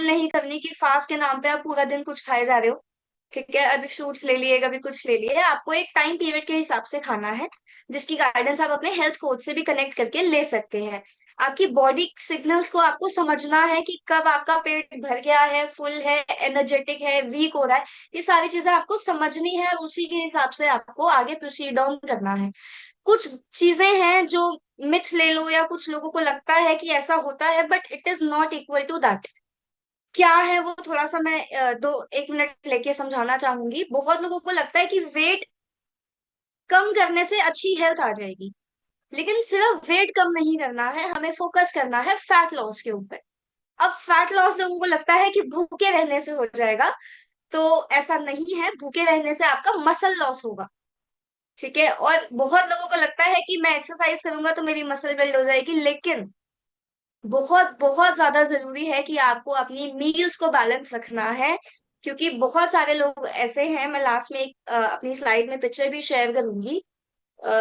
नहीं करनी कि फास्ट के नाम पे आप पूरा दिन कुछ खाए जा रहे हो। ठीक है, अभी फ्रूट्स ले लिए, कभी कुछ ले लिए, आपको एक टाइम पीरियड के हिसाब से खाना है, जिसकी गाइडेंस आप अपने हेल्थ कोच से भी कनेक्ट करके ले सकते हैं। आपकी बॉडी सिग्नल्स को आपको समझना है कि कब आपका पेट भर गया है, फुल है, एनर्जेटिक है, वीक हो रहा है। ये सारी चीजें आपको समझनी है और उसी के हिसाब से आपको आगे प्रोसीड ऑन करना है। कुछ चीजें हैं जो मिथ ले लो, या कुछ लोगों को लगता है कि ऐसा होता है, but it is not equal to that. क्या है वो, थोड़ा सा मैं दो एक मिनट लेके समझाना चाहूंगी। बहुत लोगों को लगता है कि वेट कम करने से अच्छी हेल्थ आ जाएगी, लेकिन सिर्फ वेट कम नहीं करना है, हमें फोकस करना है फैट लॉस के ऊपर। अब फैट लॉस लोगों को लगता है कि भूखे रहने से हो जाएगा, तो ऐसा नहीं है। भूखे रहने से आपका मसल लॉस होगा। ठीक है, और बहुत लोगों को लगता है कि मैं एक्सरसाइज करूंगा तो मेरी मसल बिल्ड हो जाएगी, लेकिन बहुत बहुत ज्यादा जरूरी है कि आपको अपनी मील्स को बैलेंस रखना है। क्योंकि बहुत सारे लोग ऐसे हैं, मैं लास्ट में एक अपनी स्लाइड में पिक्चर भी शेयर करूंगी। अ,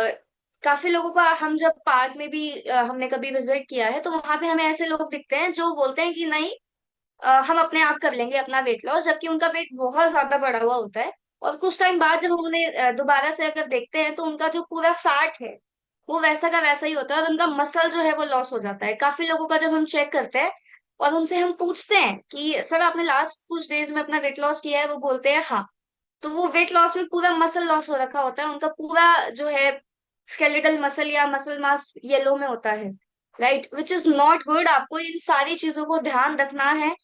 काफी लोगों का, हम जब पार्क में भी हमने कभी विजिट किया है, तो वहां पे हमें ऐसे लोग दिखते हैं जो बोलते हैं कि नहीं, हम अपने आप कर लेंगे अपना वेट लॉस, जबकि उनका वेट बहुत ज्यादा बढ़ा हुआ होता है। और कुछ टाइम बाद जब हम उन्हें दोबारा से अगर देखते हैं, तो उनका जो पूरा फैट है वो वैसा का वैसा ही होता है, और उनका मसल जो है वो लॉस हो जाता है। काफी लोगों का जब हम चेक करते हैं और उनसे हम पूछते हैं कि सर आपने लास्ट कुछ डेज में अपना वेट लॉस किया है, वो बोलते हैं हाँ। तो वो वेट लॉस में पूरा मसल लॉस हो रखा होता है, उनका पूरा जो है स्केलेटल मसल या मसल मास येलो में होता है। Right, which is not good. आपको इन सारी चीजों को ध्यान रखना है।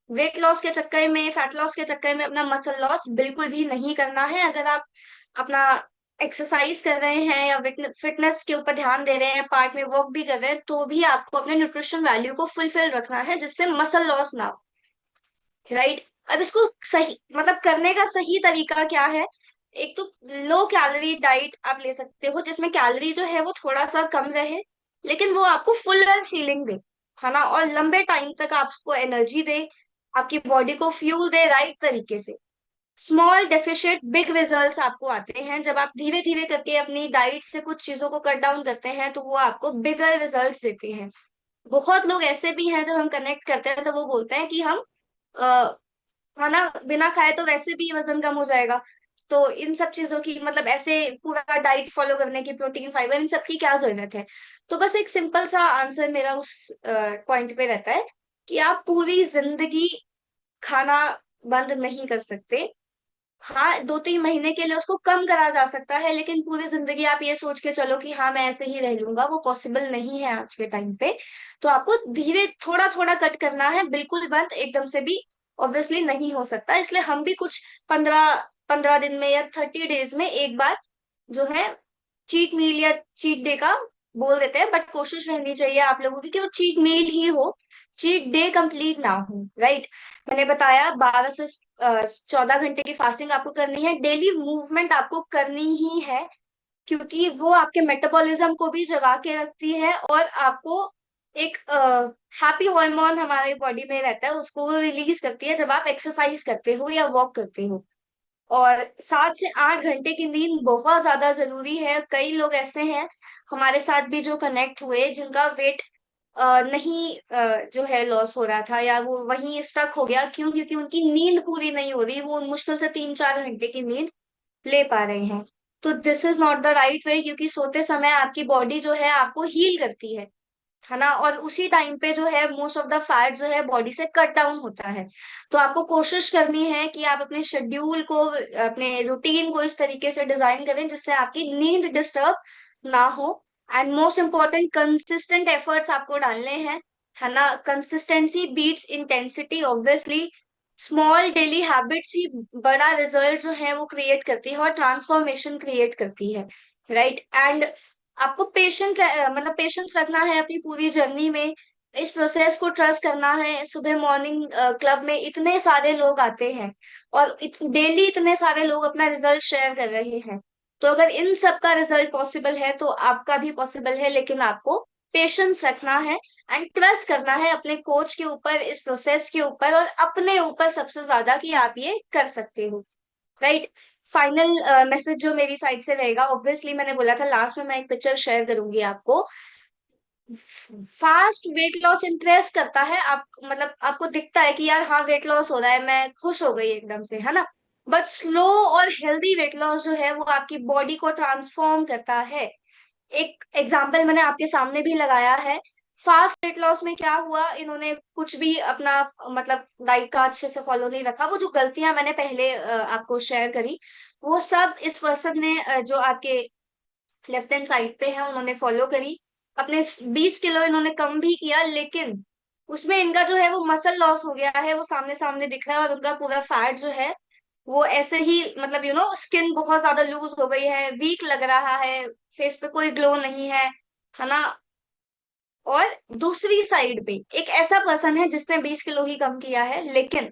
वेट लॉस के चक्कर में, फैट लॉस के चक्कर में अपना मसल लॉस बिल्कुल भी नहीं करना है। अगर आप अपना एक्सरसाइज कर रहे हैं या फिटनेस के ऊपर ध्यान दे रहे हैं, पार्क में वॉक भी कर रहे हैं, तो भी आपको अपने न्यूट्रिशन वैल्यू को फुलफिल रखना है, जिससे मसल लॉस ना हो। राइट, अब इसको सही मतलब करने का सही तरीका क्या है। एक तो लो कैलोरी डाइट आप ले सकते हो, जिसमें कैलोरी जो है वो थोड़ा सा कम रहे, लेकिन वो आपको फुलर फीलिंग दे, है ना, और लंबे टाइम तक आपको एनर्जी दे, आपकी बॉडी को फ्यूल दे राइट तरीके से। स्मॉल डेफिशिएंट बिग रिजल्ट्स आपको आते हैं जब आप धीरे धीरे करके अपनी डाइट से कुछ चीजों को कट डाउन करते हैं, तो वो आपको बिगर रिजल्ट्स देते हैं। बहुत लोग ऐसे भी हैं, जब हम कनेक्ट करते हैं तो वो बोलते हैं कि हम खाना बिना खाए तो वैसे भी वजन कम हो जाएगा। तो इन सब चीजों की मतलब ऐसे पूरा डाइट फॉलो करने की, प्रोटीन फाइबर इन सब की क्या जरूरत है। तो बस एक सिंपल सा आंसर मेरा उस पॉइंट पे रहता है कि आप पूरी जिंदगी खाना बंद नहीं कर सकते। हाँ, 2-3 महीने के लिए उसको कम करा जा सकता है, लेकिन पूरी जिंदगी आप ये सोच के चलो कि हाँ मैं ऐसे ही रह लूंगा, वो पॉसिबल नहीं है आज के टाइम पे। तो आपको धीरे थोड़ा थोड़ा कट करना है, बिल्कुल बंद एकदम से भी ऑब्वियसली नहीं हो सकता। इसलिए हम भी कुछ 15 15 दिन में या 30 डेज में एक बार जो है चीट मील या चीट डे का बोल देते हैं, बट कोशिश रहनी चाहिए आप लोगों की कि वो चीट मील ही हो, चीट डे कंप्लीट ना हो। राइट, मैंने बताया 12 से 14 घंटे की फास्टिंग आपको करनी है। डेली मूवमेंट आपको करनी ही है, क्योंकि वो आपके मेटाबॉलिज्म को भी जगा के रखती है, और आपको एक हैप्पी हार्मोन हमारे बॉडी में रहता है, उसको वो रिलीज करती है जब आप एक्सरसाइज करते हो या वॉक करते हो। और 7 से 8 घंटे की नींद बहुत ज्यादा जरूरी है। कई लोग ऐसे हैं हमारे साथ भी जो कनेक्ट हुए, जिनका वेट नहीं जो है लॉस हो रहा था, या वो वहीं स्टक हो गया। क्यों? क्योंकि उनकी नींद पूरी नहीं हो रही, वो मुश्किल से 3-4 घंटे की नींद ले पा रहे हैं। तो this is not the right way, क्योंकि सोते समय आपकी बॉडी जो है आपको हील करती है ना, और उसी टाइम पे जो है मोस्ट ऑफ द फैट जो है बॉडी से कट डाउन होता है। तो आपको कोशिश करनी है कि आप अपने शेड्यूल को, अपने रूटीन को इस तरीके से डिजाइन करें जिससे आपकी नींद डिस्टर्ब ना हो। And most important, consistent efforts आपको डालने हैं, है ना। Consistency beats intensity obviously. Small daily habits ही बड़ा रिजल्ट जो है वो क्रिएट करती है और ट्रांसफॉर्मेशन क्रिएट करती है। राइट, एंड आपको मतलब पेशेंस रखना है अपनी पूरी जर्नी में। इस प्रोसेस को ट्रस्ट करना है। सुबह मॉर्निंग क्लब में इतने सारे लोग आते हैं, और डेली इतने सारे लोग अपना रिजल्ट शेयर कर रहे हैं। तो अगर इन सब का रिजल्ट पॉसिबल है, तो आपका भी पॉसिबल है, लेकिन आपको पेशेंस रखना है एंड ट्रस्ट करना है अपने कोच के ऊपर, इस प्रोसेस के ऊपर, और अपने ऊपर सबसे ज्यादा कि आप ये कर सकते हो। राइट, फाइनल मैसेज जो मेरी साइड से रहेगा, ऑब्वियसली मैंने बोला था लास्ट में मैं एक पिक्चर शेयर करूंगी आपको। फास्ट वेट लॉस इम्प्रेस करता है, आप मतलब आपको दिखता है कि यार हाँ वेट लॉस हो रहा है, मैं खुश हो गई एकदम से, है ना। बट स्लो और हेल्दी वेट लॉस जो है वो आपकी बॉडी को ट्रांसफॉर्म करता है। एक एग्जाम्पल मैंने आपके सामने भी लगाया है। फास्ट वेट लॉस में क्या हुआ, इन्होंने कुछ भी अपना मतलब डाइट का अच्छे से फॉलो नहीं रखा। वो जो गलतियां मैंने पहले आपको शेयर करी, वो सब इस पर्सन ने जो आपके लेफ्ट हैंड साइड पे है उन्होंने फॉलो करी। अपने 20 किलो इन्होंने कम भी किया, लेकिन उसमें इनका जो है वो मसल लॉस हो गया है, वो सामने सामने दिख रहा है। और उनका पूरा फैट जो है वो ऐसे ही मतलब स्किन बहुत ज्यादा लूज हो गई है, वीक लग रहा है, फेस पे कोई ग्लो नहीं है ना। और दूसरी साइड पे एक ऐसा पर्सन है जिसने 20 किलो ही कम किया है, लेकिन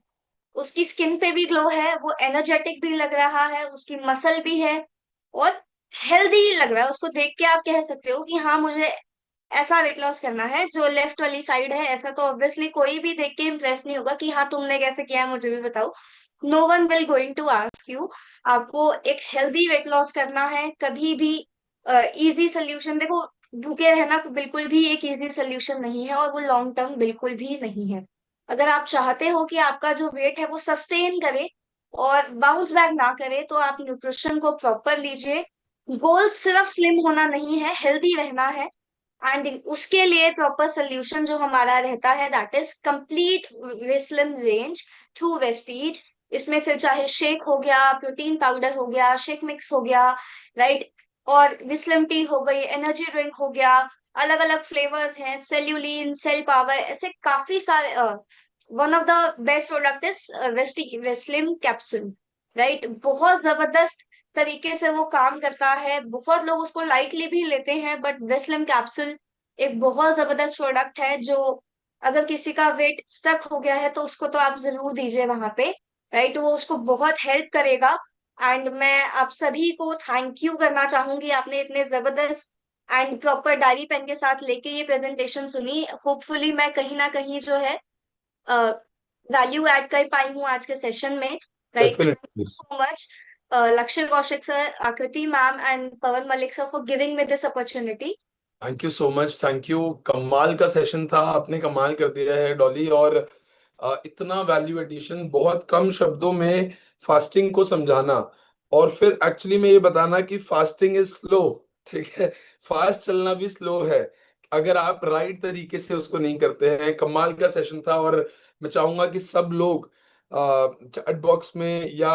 उसकी स्किन पे भी ग्लो है, वो एनर्जेटिक भी लग रहा है, उसकी मसल भी है, और हेल्दी लग रहा है। उसको देख के आप कह सकते हो कि हाँ मुझे ऐसा वेट लॉस करना है। जो लेफ्ट वाली साइड है, ऐसा तो ऑब्वियसली कोई भी देख के इम्प्रेस नहीं होगा कि हाँ तुमने कैसे किया है, मुझे भी बताओ। No one will going to ask you. आपको एक हेल्दी वेट लॉस करना है, कभी भी इजी सोल्यूशन देखो, भूखे रहना बिल्कुल भी एक इजी सोल्यूशन नहीं है, और वो लॉन्ग टर्म बिल्कुल भी नहीं है। अगर आप चाहते हो कि आपका जो वेट है वो सस्टेन करे और बाउंस बैक ना करे, तो आप न्यूट्रिशन को प्रॉपर लीजिए। गोल सिर्फ स्लिम होना नहीं है, हेल्दी रहना है। एंड उसके लिए प्रॉपर सोल्यूशन जो हमारा रहता है, दैट इज कंप्लीट विस्लिम रेंज थ्रू वेस्टीज। इसमें फिर चाहे शेक हो गया, प्रोटीन पाउडर हो गया, शेक मिक्स हो गया, राइट, और विस्लिम टी हो गई, एनर्जी ड्रिंक हो गया, अलग अलग फ्लेवर्स हैं, सेल्यूलिन, सेल पावर, ऐसे काफी सारे। One of the best product is Weslim capsule, right. बहुत जबरदस्त तरीके से वो काम करता है, बहुत लोग उसको लाइटली भी लेते हैं, बट वेस्लिम कैप्सूल एक बहुत जबरदस्त प्रोडक्ट है, जो अगर किसी का वेट स्टक हो गया है तो उसको तो आप जरूर दीजिए वहां पे, राइट। वो उसको बहुत हेल्प करेगा। एंड मैं आप सभी को थैंक यू करना चाहूंगी, आपने इतने जबरदस्त एंड प्रॉपर डायरी पेन के साथ लेके ये प्रेजेंटेशन सुनी। होपफुली मैं कहीं ना कहीं जो है वैल्यू ऐड कर पाई हूँ आज के सेशन में, right. Thank you definitely. So much लक्ष्य कौशिक सर, आकृति ma'am and Pawan Malik sir for giving me this opportunity. Thank you so much, thank you. कमाल का सेशन था, आपने कमाल कर दिया है डॉली। और इतना वैल्यू एडिशन, बहुत कम शब्दों में फास्टिंग को समझाना, और फिर एक्चुअली में ये बताना कि फास्टिंग इज स्लो। ठीक है, फास्ट चलना भी स्लो है अगर आप राइट तरीके से उसको नहीं करते हैं। कमाल का सेशन था, और मैं चाहूंगा कि सब लोग चैट बॉक्स में या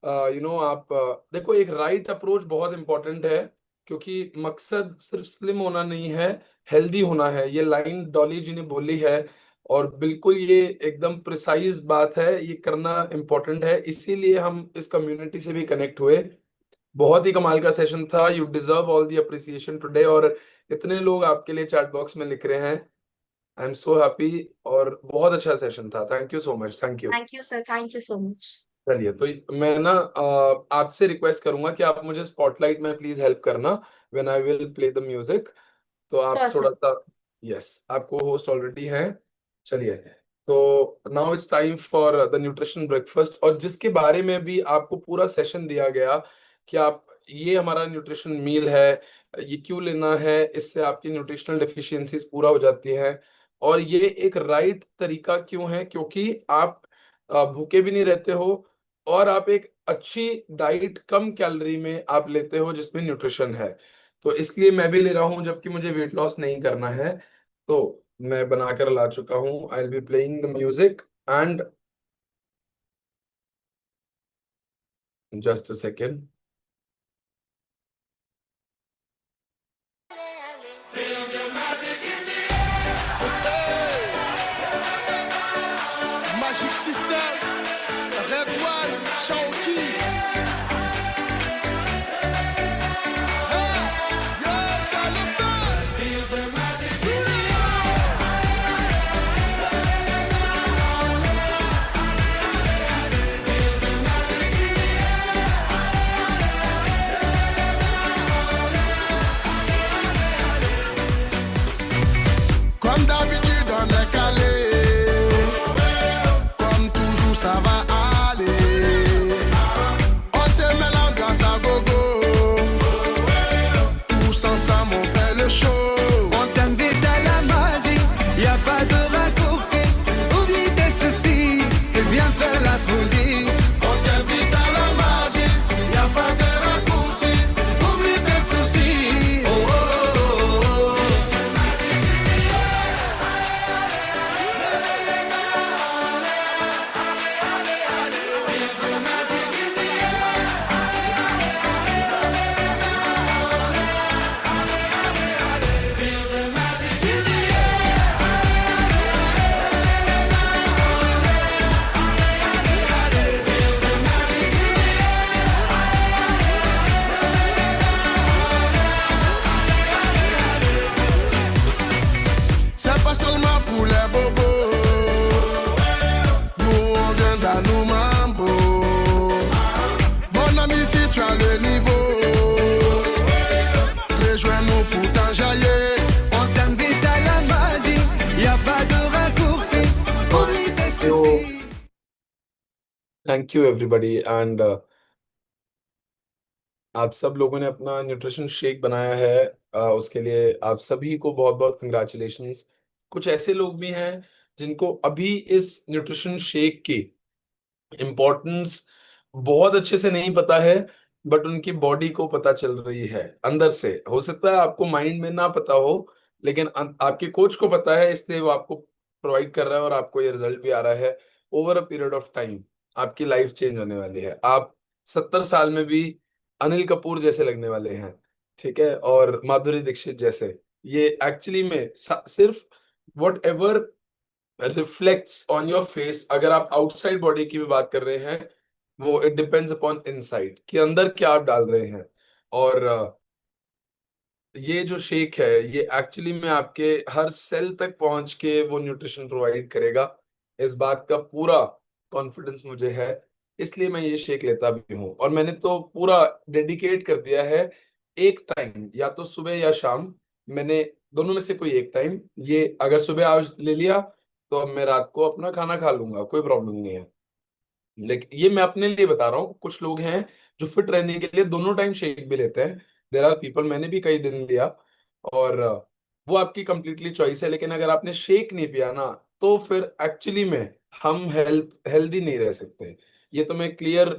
आप देखो, एक राइट अप्रोच बहुत इंपॉर्टेंट है, क्योंकि मकसद सिर्फ स्लिम होना नहीं है, हेल्दी होना है। ये लाइन डॉली जी ने बोली है, और बिल्कुल ये एकदम प्रिसाइज बात है, ये करना इम्पोर्टेंट है। इसीलिए हम इस कम्युनिटी से भी कनेक्ट हुए। बहुत ही कमाल का सेशन था, you deserve all the appreciation today. और इतने लोग आपके लिए चैट बॉक्स में लिख रहे हैं, आई एम सो हैप्पी। और बहुत अच्छा सेशन था, thank you so much, thank you. Thank you sir, thank you so much. चलिए, तो मैं ना आपसे रिक्वेस्ट करूंगा कि आप मुझे स्पॉटलाइट में प्लीज हेल्प करना when I will play the music. तो आप श्योर थोड़ा सर। सा, यस, आपको होस्ट ऑलरेडी है। चलिए, तो now it's time for the nutrition breakfast, और जिसके बारे में भी आपको पूरा सेशन दिया गया कि आप, ये हमारा न्यूट्रिशन मील है, ये क्यों लेना है, इससे आपकी न्यूट्रिशनल डेफिशिएंसीज पूरा हो जाती हैं। और ये एक राइट तरीका क्यों है, क्योंकि आप भूखे भी नहीं रहते हो, और आप एक अच्छी डाइट कम कैलोरी में आप लेते हो जिसमें न्यूट्रिशन है। तो इसलिए मैं भी ले रहा हूं, जबकि मुझे वेट लॉस नहीं करना है। तो मैं बनाकर ला चुका हूं, I will be playing the music and just a second. Magic System, Red One, Shaoki. Yes, I love that. Feel the magic. Comme d'habitude, on est calé. Comme toujours, ça va aller. On te met l'ambiance à gogo. Tous ensemble, on fait le show. On t'invite folie. On t'invite à la magie, y a pas de raccourci. Oublie tes soucis. Oh, oh, oh, oh. C'est pas seulement pour les bobos. Nous on vient dans nos mambo. Mon ami, si tu as le niveau, rejoins-nous pour t'enjailler. On t'invite à la magie, y a pas de raccourci. Oublie tes soucis. Thank you everybody and आप सब लोगों ने अपना nutrition shake बनाया है, उसके लिए आप सभी को बहुत बहुत कंग्रेचुलेशंस। कुछ ऐसे लोग भी हैं जिनको अभी इस न्यूट्रिशन शेक की इम्पोर्टेंस बहुत अच्छे से नहीं पता है, बट उनकी बॉडी को पता चल रही है अंदर से। हो सकता है आपको माइंड में ना पता हो, लेकिन आपके कोच को पता है, इसलिए वो आपको प्रोवाइड कर रहा है और आपको ये रिजल्ट भी आ रहा है। Over a period of time आपकी लाइफ चेंज होने वाली है। आप 70 साल में भी अनिल कपूर जैसे लगने वाले हैं, ठीक है, और माधुरी दीक्षित जैसे। ये एक्चुअली में सिर्फ what ever reflects on your face, अगर आप आउटसाइड बॉडी की भी बात कर रहे हैं, वो इट डिपेंड्स अपॉन इनसाइड कि अंदर क्या आप डाल रहे हैं। और ये जो शेक है ये एक्चुअली में आपके हर सेल तक पहुंच के वो न्यूट्रिशन प्रोवाइड करेगा। इस बात का पूरा कॉन्फिडेंस मुझे है, इसलिए मैं ये शेक लेता भी हूँ। और मैंने तो पूरा डेडिकेट कर दिया है, एक टाइम या तो सुबह या शाम, मैंने दोनों में से कोई एक टाइम, ये अगर सुबह आज ले लिया तो अब मैं रात को अपना खाना खा लूंगा, कोई प्रॉब्लम नहीं है। लेकिन ये मैं अपने लिए बता रहा हूँ। कुछ लोग हैं जो फिट रहने के लिए दोनों टाइम शेक भी लेते हैं। देयर आर पीपल, मैंने भी कई दिन लिया, और वो आपकी कंप्लीटली चॉइस है। लेकिन अगर आपने शेक नहीं पिया ना, तो फिर एक्चुअली में हम हेल्दी नहीं रह सकते। ये तो मैं क्लियर,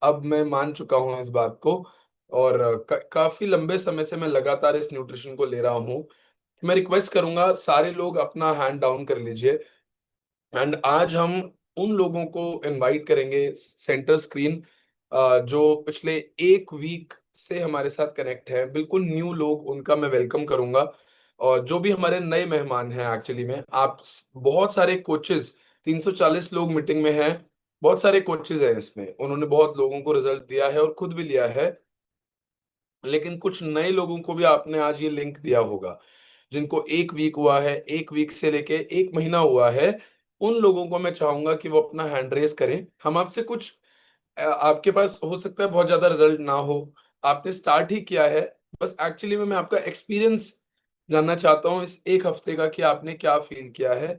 अब मैं मान चुका हूँ इस बात को। और काफी लंबे समय से मैं लगातार इस न्यूट्रिशन को ले रहा हूँ। मैं रिक्वेस्ट करूंगा सारे लोग अपना हैंड डाउन कर लीजिए। एंड आज हम उन लोगों को इनवाइट करेंगे सेंटर स्क्रीन, जो पिछले एक वीक से हमारे साथ कनेक्ट हैं, बिल्कुल न्यू लोग, उनका मैं वेलकम करूंगा। और जो भी हमारे नए मेहमान हैं, एक्चुअली में बहुत सारे कोचेस, 340 लोग मीटिंग में हैं, बहुत सारे कोचेस हैं इसमें, उन्होंने बहुत लोगों को रिजल्ट दिया है और खुद भी लिया है। लेकिन कुछ नए लोगों को भी आपने आज ये लिंक दिया होगा, जिनको एक वीक हुआ है, एक वीक से लेके एक महीना हुआ है। उन लोगों को मैं चाहूंगा कि वो अपना हैंड रेस करें। हम आपसे कुछ, आपके पास हो सकता है बहुत ज्यादा रिजल्ट ना हो, आपने स्टार्ट ही किया है, बस एक्चुअली में मैं आपका एक्सपीरियंस जानना चाहता हूँ इस एक हफ्ते का, कि आपने क्या फील किया है।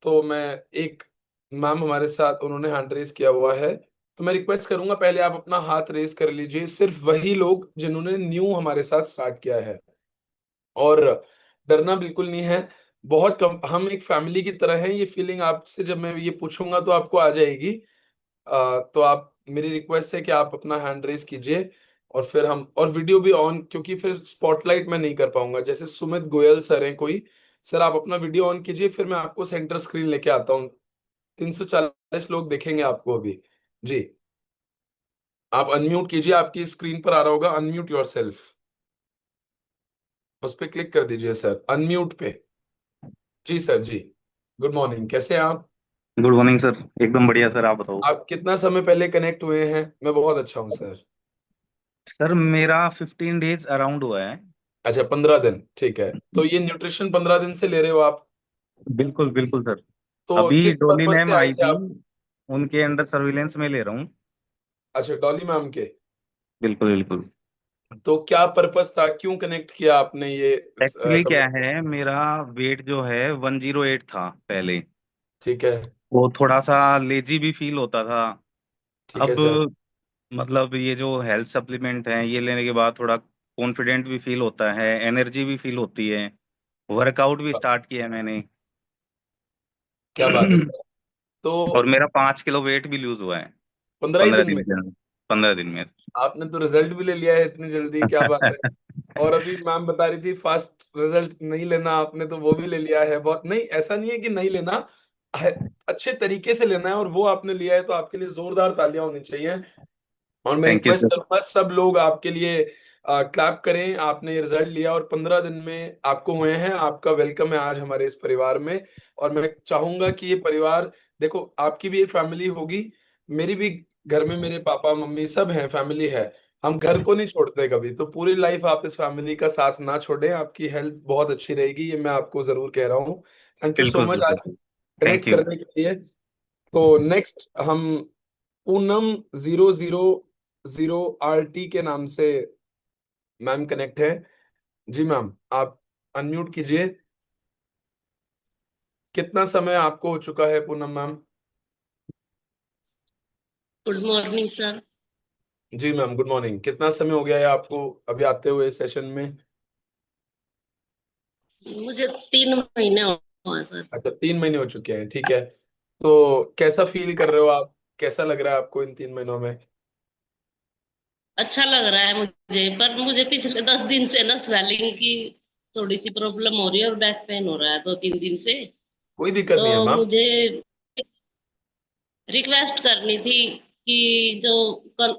तो मैं एक मैम हमारे साथ, उन्होंने हैंड रेस किया हुआ है, तो मैं रिक्वेस्ट करूंगा पहले आप अपना हाथ रेस कर लीजिए, सिर्फ वही लोग जिन्होंने न्यू हमारे साथ स्टार्ट किया है। और डरना बिल्कुल नहीं है, बहुत कम, हम एक फैमिली की तरह हैं। ये फीलिंग आपसे जब मैं ये पूछूंगा तो आपको आ जाएगी। तो आप, मेरी रिक्वेस्ट है कि आप अपना हैंड रेस कीजिए, और फिर हम, और वीडियो भी ऑन, क्योंकि फिर स्पॉटलाइट मैं नहीं कर पाऊंगा। जैसे सुमित गोयल सर हैं कोई, सर आप अपना वीडियो ऑन कीजिए, फिर मैं आपको सेंटर स्क्रीन लेके आता हूँ। 340 लोग देखेंगे आपको अभी। जी, आप अनम्यूट कीजिए, आपकी स्क्रीन पर आ रहा होगा अनम्यूट योर सेल्फ, उस पर क्लिक कर दीजिए सर, अनम्यूट पे। जी सर जी, गुड मॉर्निंग, कैसे हैं आप? गुड मॉर्निंग सर, एकदम बढ़िया सर। आप बताओ। आप कितना समय पहले कनेक्ट हुए हैं? मैं बहुत अच्छा हूँ सर। सर मेरा 15 डेज अराउंड हुआ है। अच्छा, 15 दिन, ठीक है। तो ये न्यूट्रिशन 15 दिन से ले रहे हो आप? बिल्कुल बिल्कुल सर। तो अभी किस डॉली पर्पज से मैम आए आई थे थी, आप? उनके अंडर सर्विलेंस में ले रहा हूँ। अच्छा, डॉली मैम के। बिल्कुल बिल्कुल। तो क्या पर्पस था, क्यों कनेक्ट किया आपने ये एक्चुअली क्या कम्युनिटी? है, मेरा वेट जो है 108 था पहले। ठीक है। वो थोड़ा सा लेजी भी फील होता था। ठीक है अब सर। मतलब ये जो हेल्थ सप्लीमेंट है ये लेने के बाद थोड़ा कॉन्फिडेंट भी फील होता है, एनर्जी भी फील होती है। वर्कआउट भी स्टार्ट किया है मैंने। क्या बात है सर। तो और मेरा 5 किलो वेट भी लूज हुआ है 15 ही 15 दिन दिन में के अंदर, 15 दिन में। आपने तो रिजल्ट भी ले लिया है इतनी जल्दी, क्या बात है। और अभी मैम बता रही थी फास्ट रिजल्ट नहीं लेना, आपने तो वो भी ले लिया है। बहुत नहीं, ऐसा नहीं है कि नहीं लेना है, अच्छे तरीके से लेना है, और वो आपने लिया है, तो आपके लिए जोरदार तालियां होनी चाहिए। और मैं थैंक यू रिक्वेस्ट सर। करूंगा सब लोग आपके लिए क्लैप करें। आपने ये रिजल्ट लिया और 15 दिन में आपको हुए हैं, आपका वेलकम है आज हमारे इस परिवार में। और मैं चाहूंगा कि ये परिवार, देखो आपकी भी एक फैमिली होगी, मेरी भी घर में मेरे पापा मम्मी सब हैं, फैमिली है। हम घर को नहीं छोड़ते कभी, तो पूरी लाइफ आप इस फैमिली का साथ ना छोड़ें, आपकी हेल्थ बहुत अच्छी रहेगी, ये मैं आपको जरूर कह रहा हूँ। थैंक यू सो बिल्कुल मच बिल्कुल। आज थैंक कनेक्ट यू। करने के लिए। तो नेक्स्ट हम पूनम 000RT के नाम से मैम कनेक्ट है। जी मैम, आप अनम्यूट कीजिए। कितना समय आपको हो चुका है Poonam ma'am? Good morning sir. जी मैम, गुड मॉर्निंग। कितना समय हो गया है आपको अभी आते हुए सेशन में? मुझे 3 महीने हुआ सर। अच्छा, 3 महीने हो चुके हैं, ठीक है। तो कैसा फील कर रहे हो आप, कैसा लग रहा है आपको इन 3 महीनों में? अच्छा लग रहा है मुझे, पर मुझे पिछले 10 दिन से ना स्वेलिंग की थोड़ी सी प्रॉब्लम हो रही है और बैक पेन हो रहा है 2-3 दिन से। कोई दिक्कत तो नहीं है मैम। मुझे रिक्वेस्ट करनी थी कि जो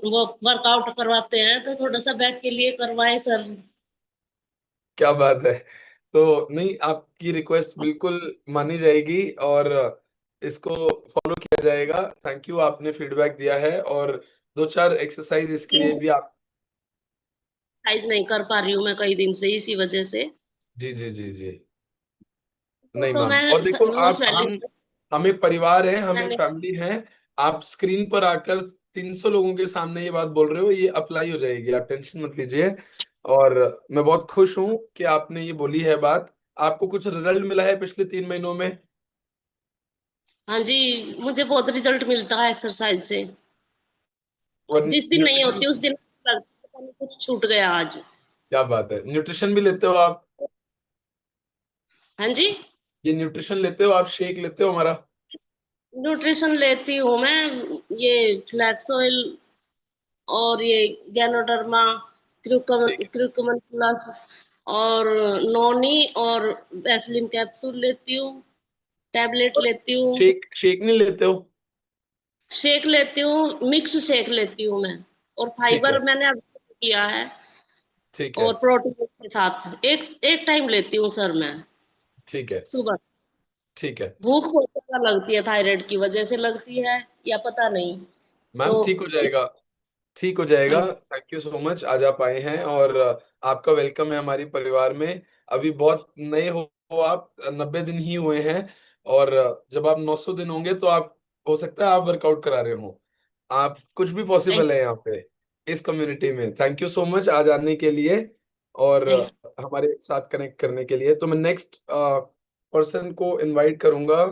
वो वर्कआउट करवाते हैं तो थोड़ा सा बैक के लिए करवाएं सर। क्या बात है। तो नहीं, आपकी रिक्वेस्ट बिल्कुल मानी जाएगी और इसको फॉलो किया जाएगा। थैंक यू, आपने फीडबैक दिया है। और दो चार एक्सरसाइज इसके लिए भी आप। एक्सरसाइज नहीं कर पा रही हूँ मैं कई दिन से इसी वजह से। जी जी जी जी। नहीं तो मैम, मैं और देखो वो आप, स्वेलिंग हम एक परिवार है, हम एक मैंने फैमिली है। आप स्क्रीन पर आकर 300 लोगों के सामने ये बात बोल रहे हो, ये अप्लाई हो जाएगी, आप टेंशन मत लीजिए। और मैं बहुत खुश हूं कि आपने ये बोली है बात। आपको कुछ रिजल्ट मिला है पिछले 3 महीनों में? हाँ जी, मुझे बहुत रिजल्ट मिलता है एक्सरसाइज से। और जिस दिन नहीं न्यूट्रिशन? होती उस दिन लगता है पता नहीं कुछ छूट गया आज। क्या बात है, न्यूट्रिशन भी लेते हो आप? हाँ जी, ये न्यूट्रिशन लेते हो आप, शेक लेते हो हमारा? न्यूट्रिशन लेती हूँ मैं। ये फ्लैक्स ऑयल और ये गैनोडर्मा, ठीक है। क्रूकमन प्लस और नोनी और वैसलीन कैप्सूल लेती हूँ, टैबलेट और लेती हूँ। शेक शेक नहीं लेते हो? शेक लेती हूँ, मिक्स शेक लेती हूँ मैं। और ठीक है। फाइबर मैंने अब किया है। ठीक है। और प्रोटीन के साथ एक एक टाइम लेती हूँ सर मैं, ठीक है। सुबह। ठीक है भूख बहुत ज्यादा लगती है, थायराइड की वजह से लगती है या पता नहीं। मैम, तो ठीक हो जाएगा, ठीक हो जाएगा। थैंक यू सो मच, आज आप आए हैं, और आपका वेलकम है हमारी परिवार में। अभी बहुत नए हो आप, 90 दिन ही हुए हैं। और जब आप 900 दिन होंगे तो आप, हो सकता है आप वर्कआउट करा रहे हो। आप, कुछ भी पॉसिबल है यहाँ पे इस कम्युनिटी में। थैंक यू सो मच आज आने के लिए और थैंक हमारे साथ कनेक्ट करने के लिए। तो मैं नेक्स्ट पर्सन को इनवाइट करूंगा।